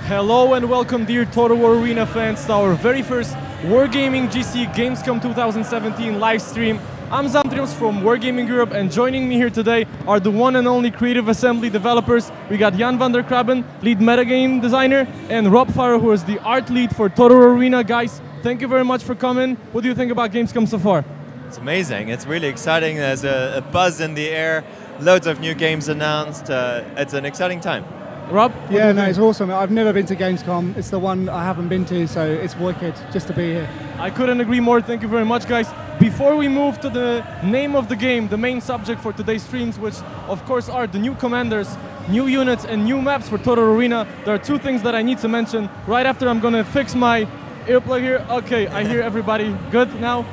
Hello and welcome, dear Total War Arena fans, to our very first Wargaming GC Gamescom 2017 live stream. I'm Zamtrios from Wargaming Europe, and joining me here today are the one and only Creative Assembly developers. We got Jan van der Krabben, lead metagame designer, and Rob Farrow, who is the art lead for Total War Arena. Guys, thank you very much for coming. What do you think about Gamescom so far? It's amazing. It's really exciting. There's a buzz in the air. Loads of new games announced. It's an exciting time. Rob? Yeah, no, it's awesome. I've never been to Gamescom. It's the one I haven't been to, so it's wicked just to be here. I couldn't agree more. Thank you very much, guys. Before we move to the name of the game, the main subject for today's streams, which of course are the new commanders, new units, and new maps for Total Arena, there are two things that I need to mention. Right after, I'm gonna fix my earplug here. Okay, I hear everybody good now.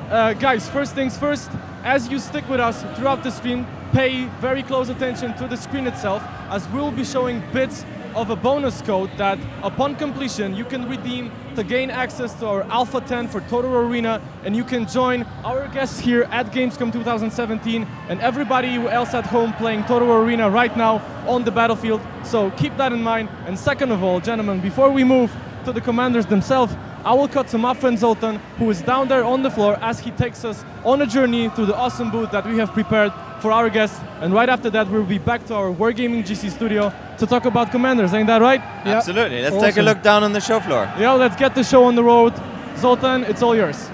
Guys, first things first, as you stick with us throughout the stream, pay very close attention to the screen itself, as we'll be showing bits of a bonus code that, upon completion, you can redeem to gain access to our Alpha 10 for Total Arena, and you can join our guests here at Gamescom 2017 and everybody else at home playing Total Arena right now on the battlefield. So keep that in mind. And second of all, gentlemen, before we move to the commanders themselves, I will cut to my friend Zoltan, who is down there on the floor as he takes us on a journey through the awesome booth that we have prepared for our guests. And right after that, we'll be back to our Wargaming GC studio to talk about commanders. Ain't that right? Yep. Absolutely. Let's take a look down on the show floor. Yeah, let's get the show on the road. Zoltan, it's all yours.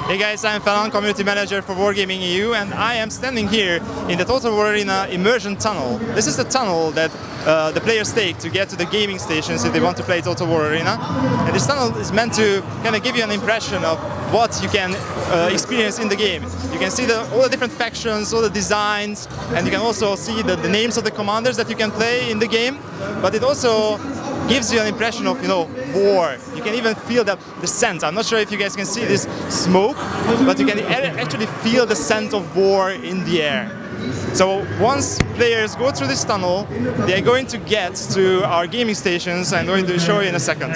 Hey guys, I'm Falan, Community Manager for Wargaming EU, and I am standing here in the Total War Arena Immersion Tunnel. This is the tunnel that the players take to get to the gaming stations if they want to play Total War Arena. And this tunnel is meant to kind of give you an impression of what you can experience in the game. You can see all the different factions, all the designs, and you can also see the names of the commanders that you can play in the game. But it also gives you an impression of, war. You can even feel the scent. I'm not sure if you guys can see this smoke, but you can actually feel the scent of war in the air. So once players go through this tunnel, they are going to get to our gaming stations. I'm going to show you in a second.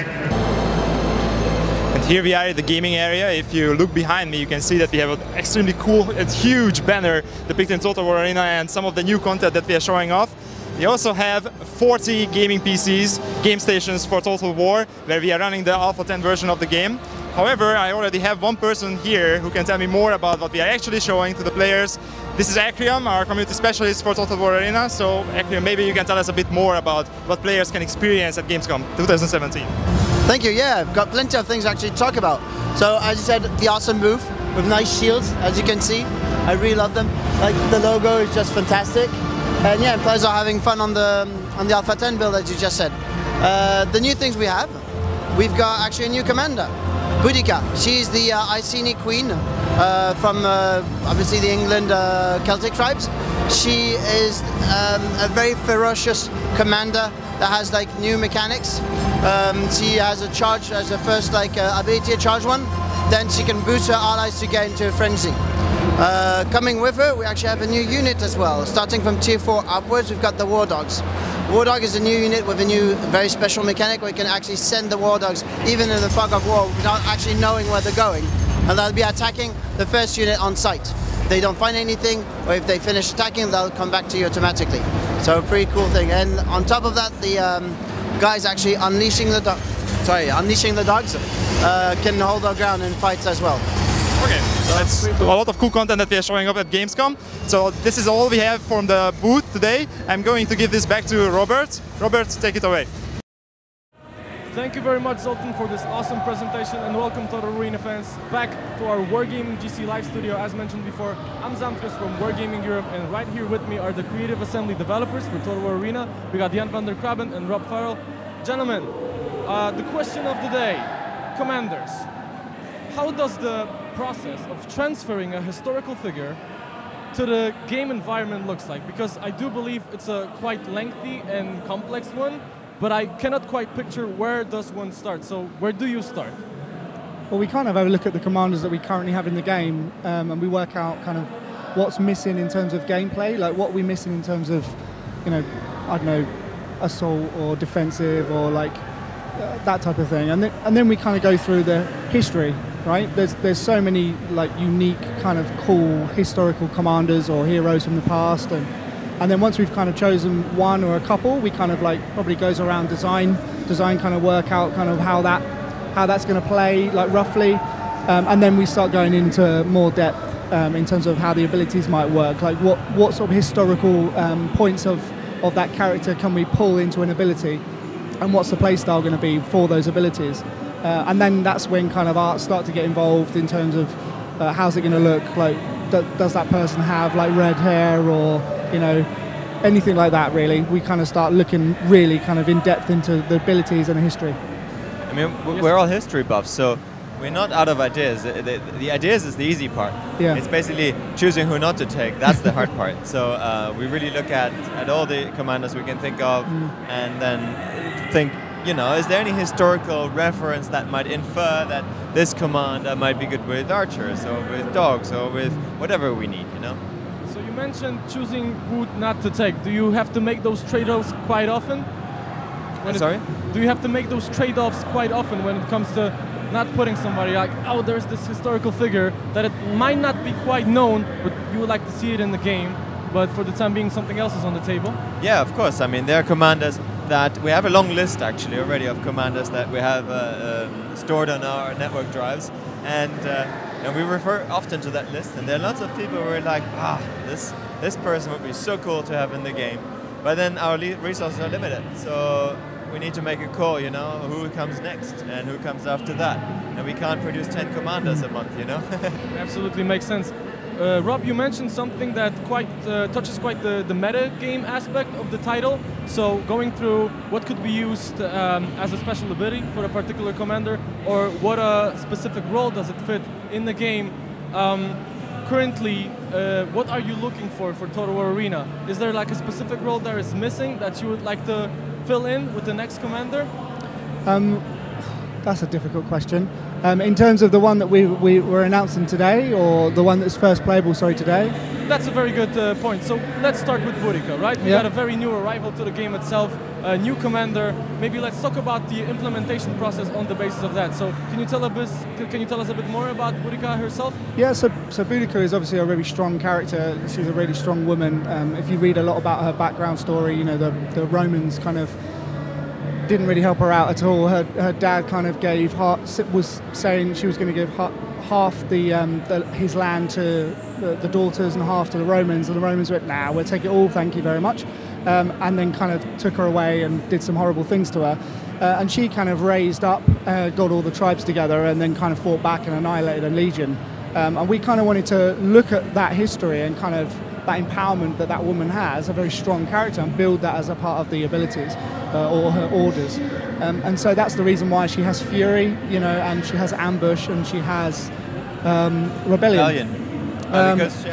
And here we are at the gaming area. If you look behind me, you can see that we have an extremely cool and huge banner depicting Total War Arena and some of the new content that we are showing off. We also have 40 gaming PCs, game stations for Total War, where we are running the Alpha 10 version of the game. However, I already have one person here who can tell me more about what we are actually showing to the players. This is Akriam, our community specialist for Total War Arena. So Akriam, maybe you can tell us a bit more about what players can experience at Gamescom 2017. Thank you, yeah, I've got plenty of things actually to talk about. So as you said, the awesome booth with nice shields, as you can see. I really love them. Like, the logo is just fantastic. And yeah, players are having fun on the Alpha 10 build, as you just said. The new things we've got actually a new commander, Boadicea. She's the Iceni queen from obviously the England Celtic tribes. She is a very ferocious commander that has like new mechanics. She has a charge as a first ability, a charge one. Then she can boost her allies to get into a frenzy. Coming with her, we actually have a new unit as well. Starting from tier 4 upwards, we've got the War Dogs. War Dog is a new unit with a new, very special mechanic where you can actually send the War Dogs, even in the fog of war, without actually knowing where they're going. And they'll be attacking the first unit on sight. If they don't find anything, or if they finish attacking, they'll come back to you automatically. So a pretty cool thing. And on top of that, the guys actually unleashing the dogs can hold their ground in fights as well. Okay, so that's a lot of cool content that we are showing up at Gamescom. So this is all we have from the booth today. I'm going to give this back to Robert. Robert, take it away. Thank you very much, Zoltan, for this awesome presentation, and welcome Total Arena fans back to our Wargaming GC live studio. As mentioned before, I'm Zamtrios from Wargaming Europe, and right here with me are the Creative Assembly developers for Total War Arena. We got Jan van der Krabben and Rob Farrow. Gentlemen, the question of the day, commanders. How does the process of transferring a historical figure to the game environment looks like? Because I do believe it's a quite lengthy and complex one, but I cannot quite picture where does one start. So where do you start? Well, we kind of have a look at the commanders that we currently have in the game, and we work out kind of what's missing in terms of gameplay, like what we're missing in terms of, I don't know, assault or defensive or like that type of thing. And then we kind of go through the history. Right? There's so many like unique kind of cool historical commanders or heroes from the past, and And then once we've kind of chosen one or a couple, we kind of like probably goes around design kind of work out kind of how that's going to play, like roughly, and then we start going into more depth in terms of how the abilities might work, like what sort of historical points of that character can we pull into an ability, and what's the play style going to be for those abilities, and then that's when kind of arts start to get involved in terms of how's it going to look, like does that person have like red hair, or you know, anything like that. Really, we kind of start looking really kind of in depth into the abilities and the history. I mean, we're all history buffs, so we're not out of ideas. The ideas is the easy part. Yeah. It's basically choosing who not to take. That's the hard part. So we really look at all the commanders we can think of, and then think, you know, is there any historical reference that might infer that this commander might be good with archers, or with dogs, or with whatever we need, you know? So you mentioned choosing who not to take. Do you have to make those trade-offs quite often? Sorry? Do you have to make those trade-offs quite often when it comes to not putting somebody like, oh, there's this historical figure that it might not be quite known, but you would like to see it in the game, but for the time being something else is on the table? Yeah, of course. I mean, there are commanders that we have a long list actually already of commanders that we have stored on our network drives, and we refer often to that list, and there are lots of people who are like, this person would be so cool to have in the game, but then our resources are limited, so we need to make a call, you know, who comes next and who comes after that, and we can't produce 10 commanders a month, you know. Absolutely makes sense. Rob, you mentioned something that touches quite the meta game aspect of the title. So going through what could be used as a special ability for a particular commander, or what a specific role does it fit in the game. Currently, what are you looking for Total War Arena? Is there like a specific role that is missing that you would like to fill in with the next commander? That's a difficult question. In terms of the one that we were announcing today, or the one that's first playable, today? That's a very good point. So let's start with Boadicea, right? We got a very new arrival to the game itself, a new commander. Maybe let's talk about the implementation process on the basis of that. So can you tell us a bit more about Boadicea herself? Yeah, so Boadicea is obviously a really strong character. She's a really strong woman. If you read a lot about her background story, you know, the Romans kind of didn't really help her out at all. Her dad kind of was saying she was going to give half his land to the daughters and half to the Romans, and the Romans went, nah, we'll take it all, thank you very much, and then kind of took her away and did some horrible things to her, and she kind of raised up, got all the tribes together, and then kind of fought back and annihilated a legion, and we kind of wanted to look at that history and kind of that empowerment that woman has, a very strong character, and build that as a part of the abilities or her orders. And so that's the reason why she has Fury, you know, and she has Ambush, and she has Rebellion. Because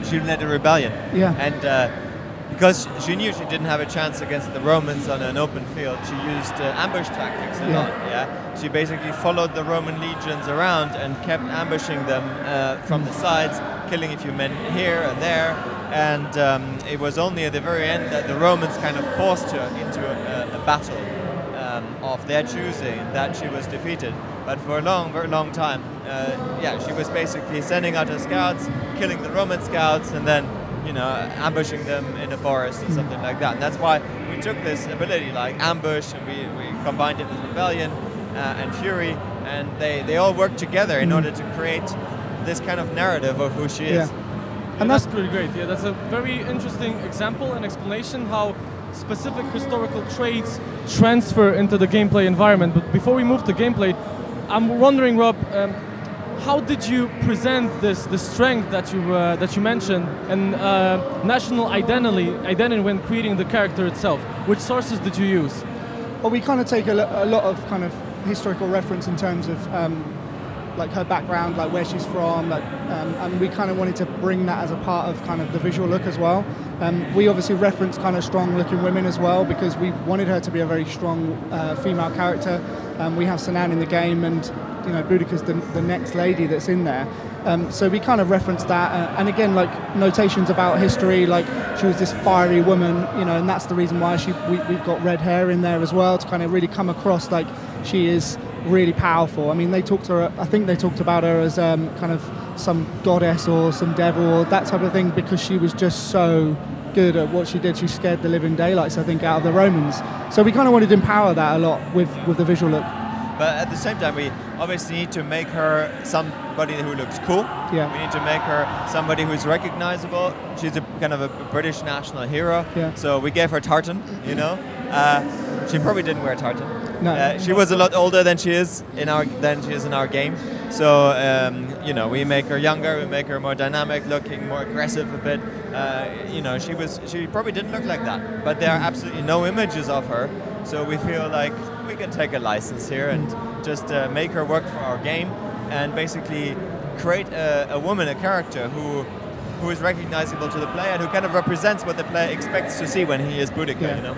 she led a rebellion. Yeah. And because she knew she didn't have a chance against the Romans on an open field, she used ambush tactics a lot. Yeah. She basically followed the Roman legions around and kept ambushing them from the sides, killing a few men here and there. And it was only at the very end that the Romans kind of forced her into a battle of their choosing that she was defeated. But for a very long time, she was basically sending out her scouts, killing the Roman scouts, and then, you know, ambushing them in a forest or something like that. And that's why we took this ability like Ambush, and we combined it with Rebellion and Fury, and they all work together in order to create this kind of narrative of who she is. And that's pretty great. Yeah, that's a very interesting example and explanation how specific historical traits transfer into the gameplay environment. But before we move to gameplay, I'm wondering, Rob, how did you present this strength that you mentioned and national identity when creating the character itself? Which sources did you use? Well, we kind of take a lot of kind of historical reference in terms of like her background, like where she's from, like, and we kind of wanted to bring that as a part of kind of the visual look as well. We obviously referenced kind of strong-looking women as well because we wanted her to be a very strong female character. We have Sinan in the game, and you know, Boadicea's the next lady that's in there. So we kind of referenced that, and again, like notations about history, like she was this fiery woman, you know, and that's the reason why we've got red hair in there as well to kind of really come across like she is really powerful. I mean, I think they talked about her as kind of some goddess or some devil or that type of thing because she was just so good at what she did. She scared the living daylights, I think, out of the Romans. So we kind of wanted to empower that a lot with the visual look. But at the same time, we obviously need to make her somebody who looks cool. Yeah. We need to make her somebody who's recognizable. She's a kind of a British national hero. Yeah. So we gave her tartan, you know. She probably didn't wear tartan. No. She was a lot older than she is in our game. So you know, we make her younger, we make her more dynamic looking, more aggressive a bit. You know, she probably didn't look like that, but there are absolutely no images of her. So we feel like we can take a license here and just make her work for our game, and basically create a woman, a character who is recognizable to the player and who kind of represents what the player expects to see when he is Boadicea. Yeah. You know.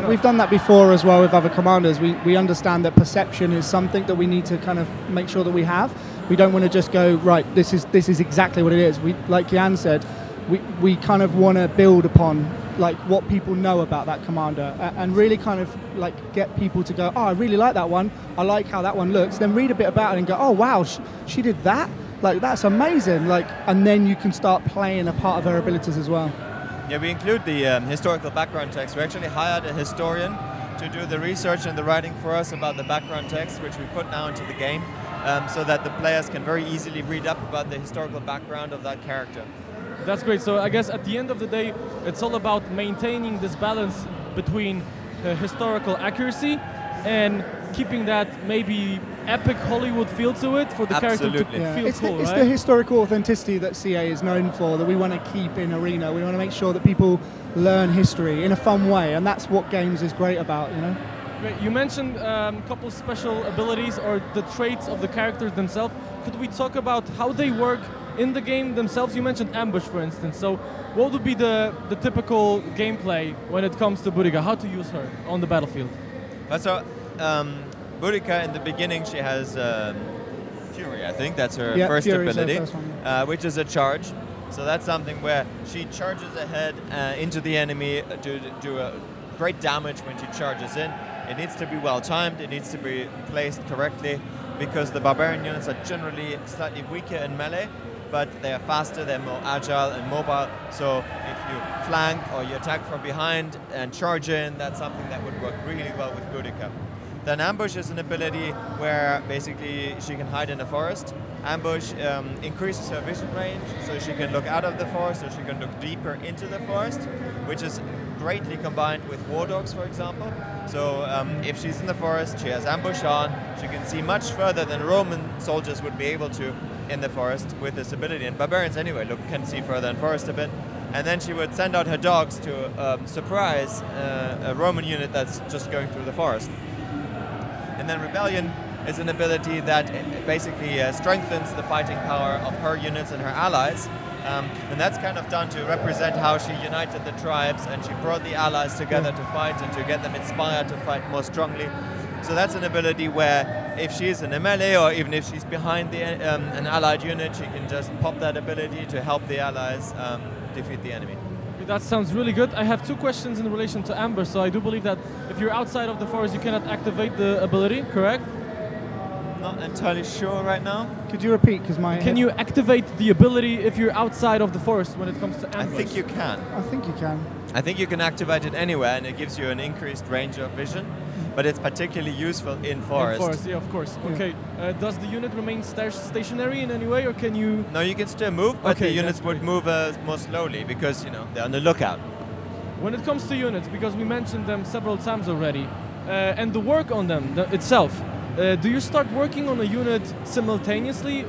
We've done that before as well with other commanders. We understand that perception is something that we need to kind of make sure that we have. We don't want to just go, right, this is exactly what it is. We, like Jan said, we kind of want to build upon like what people know about that commander and really kind of like get people to go, oh, I really like that one. I like how that one looks. Then read a bit about it and go, oh wow, she did that. Like that's amazing. Like, and then you can start playing a part of her abilities as well. Yeah, we include the historical background text. We actually hired a historian to do the research and the writing for us about the background text, which we put now into the game, so that the players can very easily read up about the historical background of that character. That's great. So I guess at the end of the day, it's all about maintaining this balance between historical accuracy and keeping that maybe epic Hollywood feel to it for the character to feel cool, It's right? the historical authenticity that CA is known for that we want to keep in Arena. We want to make sure that people learn history in a fun way, and that's what games is great about, you know? Great. You mentioned a couple special abilities or the traits of the characters themselves. Could we talk about how they work in the game themselves? You mentioned ambush, for instance. So what would be the typical gameplay when it comes to Boadicea? How to use her on the battlefield? So Boadicea, in the beginning, she has Fury, I think. That's her first Fury's her ability, first one. which is a charge. So that's something where she charges ahead into the enemy to do a great damage when she charges in. It needs to be well timed, it needs to be placed correctly, because the barbarian units are generally slightly weaker in melee, but they are faster, they're more agile and mobile. So if you flank or you attack from behind and charge in, that's something that would work really well with Boadicea. Then ambush is an ability where basically she can hide in a forest. Ambush increases her vision range, so she can look out of the forest or she can look deeper into the forest, which is greatly combined with war dogs, for example. So if she's in the forest, she has ambush on, she can see much further than Roman soldiers would be able to in the forest with this ability. And barbarians anyway can see further in forest a bit. And then she would send out her dogs to surprise a Roman unit that's just going through the forest. And then Rebellion is an ability that basically strengthens the fighting power of her units and her allies. And that's kind of done to represent how she united the tribes and she brought the allies together to fight and to get them inspired to fight more strongly. So that's an ability where if she's in a melee or even if she's behind an allied unit, she can just pop that ability to help the allies defeat the enemy. That sounds really good. I have two questions in relation to ambush. So I do believe that if you're outside of the forest, you cannot activate the ability, correct? Not entirely sure right now. Could you repeat? Because Can you activate the ability if you're outside of the forest when it comes to ambush? I think you can. I think you can. I think you can activate it anywhere, and it gives you an increased range of vision. But it's particularly useful in forest. In forest, yeah, of course. Yeah. Okay. Does the unit remain stationary in any way, or can you? No, you can still move, but the units would move more slowly because they're on the lookout. When it comes to units, because we mentioned them several times already, and the work on them itself. Do you start working on a unit simultaneously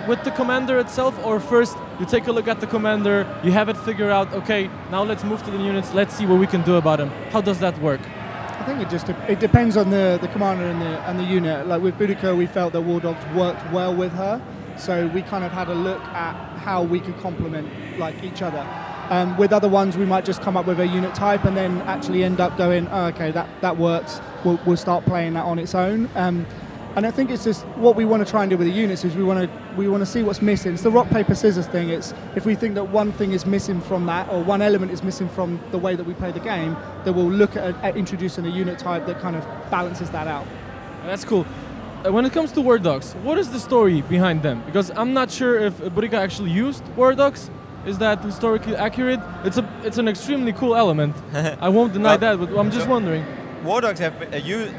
with the commander itself, or first you take a look at the commander, you have it figured out, okay, now let's move to the units, let's see what we can do about them. How does that work? I think it depends on the commander and the unit. Like with Boadicea, we felt that War Dogs worked well with her, so we kind of had a look at how we could complement like each other. With other ones, we might just come up with a unit type and then actually end up going, oh, okay, that works. We'll start playing that on its own. And I think it's just what we want to try and do with the units is we want to see what's missing. It's the rock paper scissors thing. It's if we think that one thing is missing from that or one element is missing from the way that we play the game, then we'll look at introducing a unit type that kind of balances that out. That's cool. When it comes to war dogs, what is the story behind them? Because I'm not sure if Boadicea actually used war dogs. Is that historically accurate? It's an extremely cool element. I won't deny that, but I'm just wondering. War dogs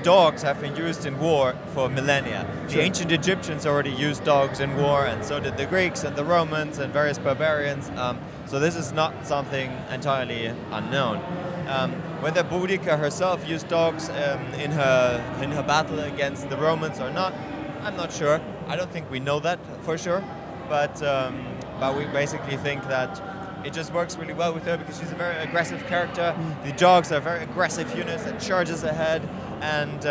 dogs have been used in war for millennia. The ancient Egyptians already used dogs in war, and so did the Greeks and the Romans and various barbarians. So this is not something entirely unknown. Whether Boadicea herself used dogs in her battle against the Romans or not, I'm not sure. I don't think we know that for sure, but we basically think that it just works really well with her because she's a very aggressive character. The dogs are very aggressive units that charges ahead, and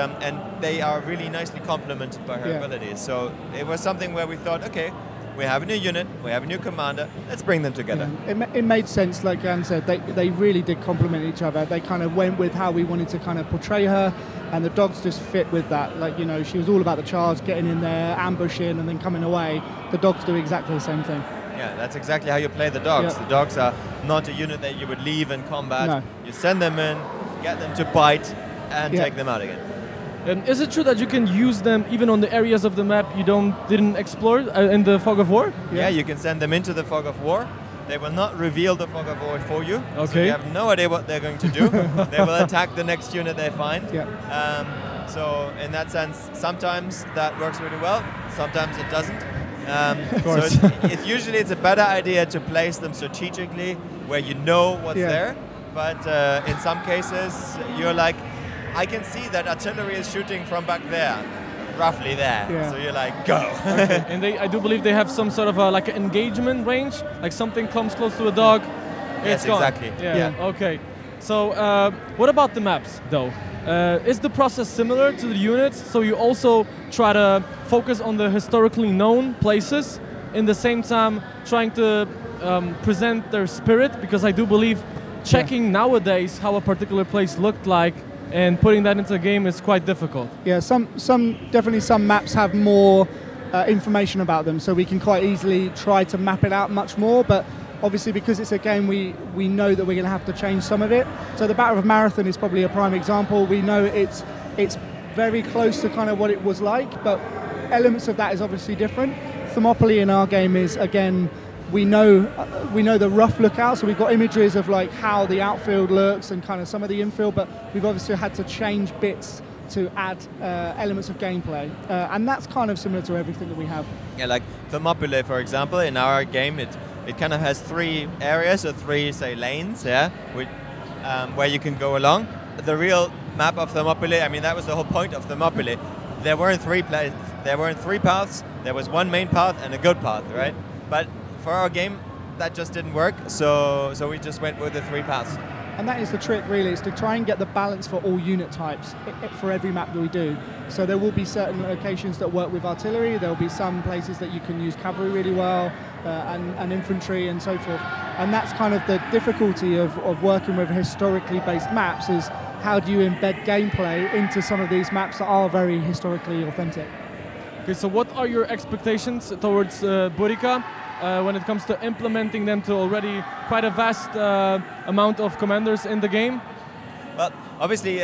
they are really nicely complemented by her abilities. So it was something where we thought, okay, we have a new unit, we have a new commander, let's bring them together. Yeah. It made sense, like Jan said, they really did complement each other. They kind of went with how we wanted to kind of portray her, and the dogs just fit with that. Like, you know, she was all about the charge, getting in there, ambushing, and then coming away. The dogs do exactly the same thing. Yeah, that's exactly how you play the dogs. Yeah. The dogs are not a unit that you would leave in combat. No. You send them in, get them to bite, and take them out again. And is it true that you can use them even on the areas of the map you didn't explore in the Fog of War? Yeah, you can send them into the Fog of War. They will not reveal the Fog of War for you. Okay. So you have no idea what they're going to do. They will attack the next unit they find. Yeah. So in that sense, sometimes that works really well, sometimes it doesn't. Of course. So it's a better idea to place them strategically where you know what's there. But in some cases, you're like, I can see that artillery is shooting from back there, roughly there. Yeah. So you're like, go. Okay. And I do believe they have some sort of like an engagement range, like something comes close to a dog, Yes, it's gone. exactly. Yeah. Okay. So what about the maps, though? Is the process similar to the units? So you also try to focus on the historically known places, in the same time trying to present their spirit, because I do believe checking nowadays how a particular place looked like and putting that into a game is quite difficult. Yeah, definitely some maps have more information about them, so we can quite easily try to map it out much more, but obviously because it's a game we know that we're going to have to change some of it. So the Battle of Marathon is probably a prime example. We know it's very close to kind of what it was like, but elements of that is obviously different. Thermopylae in our game is, again, we know the rough lookout, so we've got images of like how the outfield looks and kind of some of the infield, but we've obviously had to change bits to add elements of gameplay, and that's kind of similar to everything that we have. Yeah, like Thermopylae, for example, in our game, it kind of has 3 areas or 3, say, lanes, where you can go along. The real map of Thermopylae, I mean, that was the whole point of Thermopylae. There weren't 3 paths. There was one main path and a good path, right? But for our game, that just didn't work, so we just went with the 3 paths. And that is the trick, really, is to try and get the balance for all unit types for every map that we do. So there will be certain locations that work with artillery, there will be some places that you can use cavalry really well, and infantry and so forth. And that's kind of the difficulty of working with historically based maps, is how do you embed gameplay into some of these maps that are very historically authentic. Okay, so what are your expectations towards Boadicea when it comes to implementing them to already quite a vast amount of commanders in the game? Well, obviously,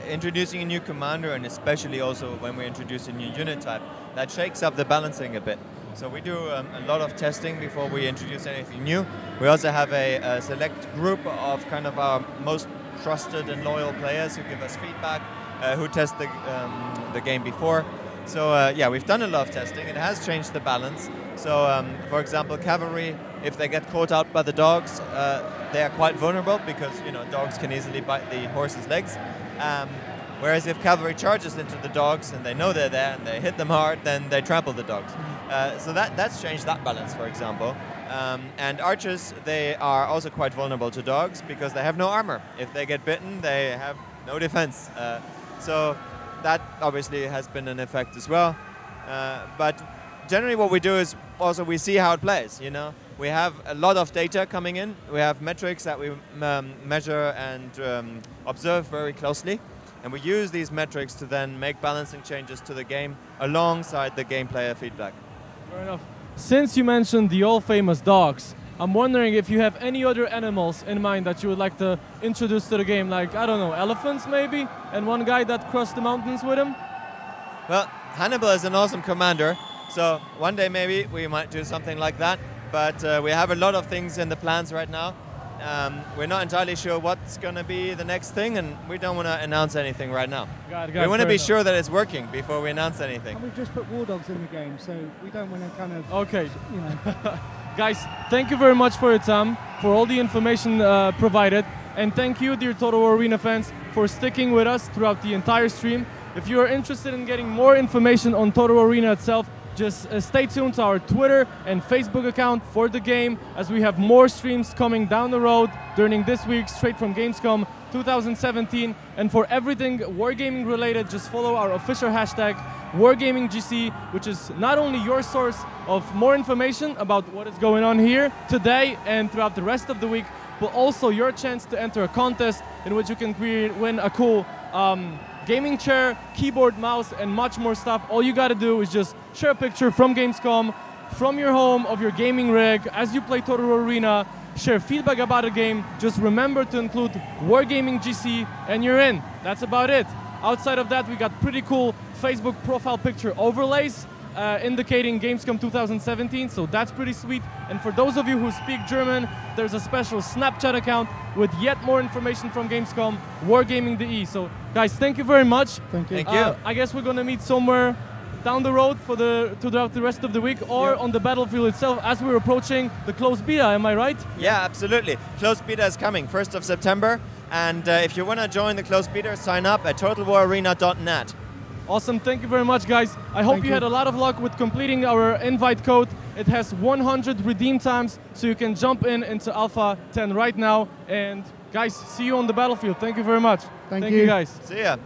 introducing a new commander, and especially also when we introduce a new unit type, that shakes up the balancing a bit. So we do a lot of testing before we introduce anything new. We also have a select group of kind of our most trusted and loyal players who give us feedback, who test the game before. So yeah, we've done a lot of testing. It has changed the balance. So for example, cavalry, if they get caught out by the dogs, they are quite vulnerable because, you know, dogs can easily bite the horse's legs. Whereas if cavalry charges into the dogs and they know they're there and they hit them hard, then they trample the dogs. So that's changed that balance, for example. And archers, they are also quite vulnerable to dogs because they have no armor. If they get bitten, they have no defense. So that obviously has been an effect as well. But generally what we do is also we see how it plays, you know. We have a lot of data coming in. We have metrics that we measure and observe very closely. And we use these metrics to then make balancing changes to the game alongside the game player feedback. Fair enough. Since you mentioned the all-famous dogs, I'm wondering if you have any other animals in mind that you would like to introduce to the game, like, I don't know, elephants maybe? And one guy that crossed the mountains with him? Well, Hannibal is an awesome commander, so one day maybe we might do something like that. but we have a lot of things in the plans right now. We're not entirely sure what's going to be the next thing, and we don't want to announce anything right now. We want to be sure that it's working before we announce anything. And we've just put war dogs in the game, so we don't want to kind of... Okay. You know. Guys, thank you very much for your time, for all the information provided, and thank you, dear Total War Arena fans, for sticking with us throughout the entire stream. If you are interested in getting more information on Total War Arena itself, just stay tuned to our Twitter and Facebook account for the game, as we have more streams coming down the road during this week, straight from Gamescom 2017. And for everything Wargaming related, just follow our official hashtag WargamingGC, which is not only your source of more information about what is going on here today and throughout the rest of the week, but also your chance to enter a contest in which you can win a cool gaming chair, keyboard, mouse, and much more stuff. All you gotta do is just share a picture from Gamescom, from your home, of your gaming rig, as you play Total War Arena, share feedback about the game. Just remember to include Wargaming GC and you're in. That's about it. Outside of that, we got pretty cool Facebook profile picture overlays indicating Gamescom 2017, so that's pretty sweet. And for those of you who speak German, there's a special Snapchat account with yet more information from Gamescom, Wargaming.de. So guys, thank you very much. Thank you. Thank you. I guess we're gonna meet somewhere down the road for throughout the rest of the week, or on the battlefield itself as we're approaching the closed beta, am I right? Yeah, absolutely. Closed beta is coming, 1st of September. And if you want to join the closed beta, sign up at totalwararena.net. Awesome, thank you very much, guys. I hope you had a lot of luck with completing our invite code. It has 100 redeem times, so you can jump into Alpha 10 right now. And guys, see you on the battlefield. Thank you very much. Thank you, you guys. See ya.